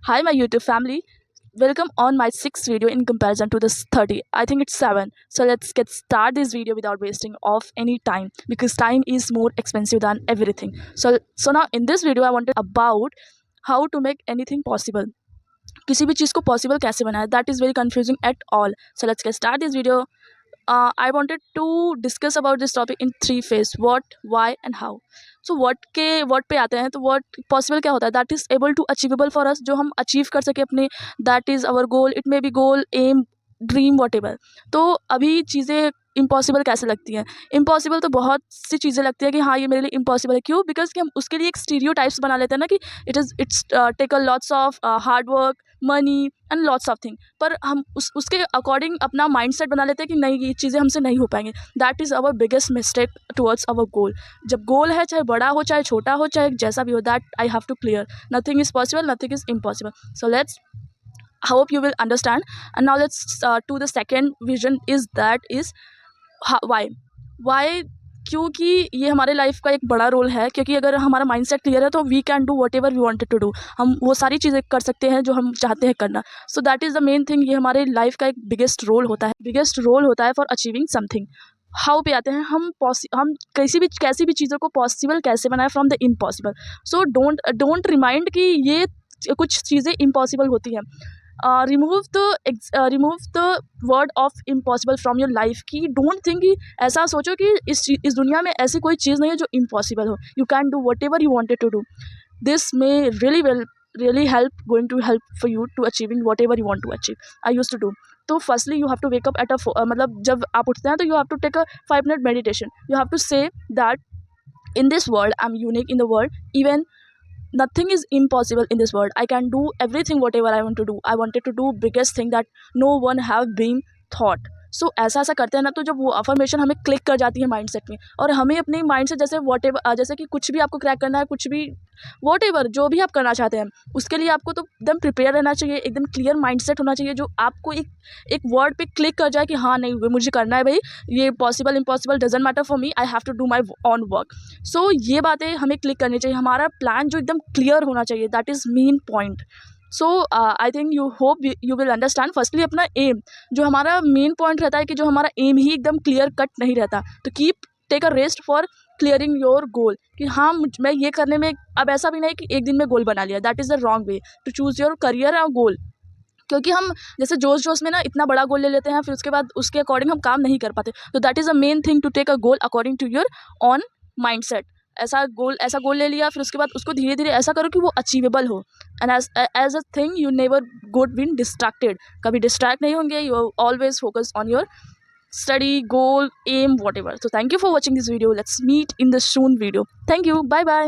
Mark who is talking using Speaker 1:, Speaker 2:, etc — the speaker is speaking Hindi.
Speaker 1: Hi, my YouTube family. Welcome on my sixth video in comparison to this 30. I think it's 7. So let's get start this video without wasting of any time because time is more expensive than everything. So now in this video I wanted about how to make anything possible. किसी भी चीज़ को पॉसिबल कैसे बनाए, that is very confusing at all. So let's get start this video. I wanted to discuss about this topic in 3 phase: what, why and how. So what पे आते हैं तो what possible क्या होता है, that is able to achievable for us, जो हम अचीव कर सके अपने, that is our goal. It may be goal, aim, dream, what ever. तो अभी चीज़ें इम्पॉसिबल कैसे लगती हैं? इम्पॉसिबल तो बहुत सी चीज़ें लगती है कि हाँ ये मेरे लिए इम्पॉसिबल है. क्यों? बिकॉज कि हम उसके लिए एक स्टीरियोटाइप्स बना लेते हैं ना कि it's take a lots of hard work, money and lots of thing. पर हम उसके अकॉर्डिंग अपना माइंडसेट बना लेते हैं कि नहीं ये चीज़ें हमसे नहीं हो पाएंगी. That is our biggest mistake towards our goal. जब गोल है, चाहे बड़ा हो चाहे छोटा हो चाहे जैसा भी हो, that I have to clear. Nothing is possible, nothing is impossible. So let's hope you will understand. And now let's to the second vision is why. क्योंकि ये हमारे लाइफ का एक बड़ा रोल है. क्योंकि अगर हमारा माइंडसेट क्लियर है तो we can do whatever we wanted to do. हम वो सारी चीज़ें कर सकते हैं जो हम चाहते हैं करना. So that is the main thing. ये हमारे लाइफ का एक बिगेस्ट रोल होता है फॉर अचीविंग समथिंग. हाउ पे आते हैं हम कैसी भी चीज़ों को पॉसिबल कैसे बनाए from the impossible. So don't remind कि ये कुछ चीज़ें इम्पॉसिबल होती हैं. Remove the word of impossible from your life. कि डोंट थिंक कि ऐसा सोचो कि इस दुनिया में ऐसी कोई चीज़ नहीं है जो इम्पॉसिबल हो. You can do whatever you wanted to do. This may really going to help for you to achieving whatever you want to achieve. I used to do. तो firstly you have to wake up at मतलब जब आप उठते हैं तो you have to take a 5-minute meditation. You have to say that in this world I'm unique in the world. Even nothing is impossible in this world. I can do everything whatever I want to do. I wanted to do biggest thing that no one have been thought. सो ऐसा करते हैं ना तो जब वो अफर्मेशन हमें क्लिक कर जाती है माइंडसेट में, और हमें अपने माइंड से जैसे कि कुछ भी आपको क्रैक करना है, कुछ भी वॉट एवर जो भी आप करना चाहते हैं, उसके लिए आपको तो एकदम प्रिपेयर रहना चाहिए. एकदम क्लियर माइंडसेट होना चाहिए जो आपको एक वर्ड पे क्लिक कर जाए कि हाँ नहीं मुझे करना है भाई. ये possible impossible doesn't matter for me. I have to do my own work. So ये बातें हमें क्लिक करनी चाहिए. हमारा प्लान जो एकदम क्लियर होना चाहिए, that is main point. So I think you will understand. Firstly अपना एम, जो हमारा मेन पॉइंट रहता है कि जो हमारा एम ही एकदम क्लियर कट नहीं रहता, तो take a rest for clearing your goal. कि हाँ मैं ये करने में, अब ऐसा भी नहीं कि एक दिन में गोल बना लिया. That is the wrong way to choose your career और गोल. क्योंकि हम जैसे जोश में ना इतना बड़ा गोल ले लेते हैं, फिर उसके बाद उसके अकॉर्डिंग हम काम नहीं कर पाते. तो that is the main thing to take a goal according to your own mindset. ऐसा गोल ले लिया, फिर उसके बाद उसको धीरे धीरे ऐसा करो कि वो अचीवेबल हो. And as a thing you never got been distracted. कभी डिस्ट्रैक्ट नहीं होंगे. You always focus on your study, goal, aim, whatever. So thank you for watching this video. Let's meet in the soon video. Thank you. Bye bye.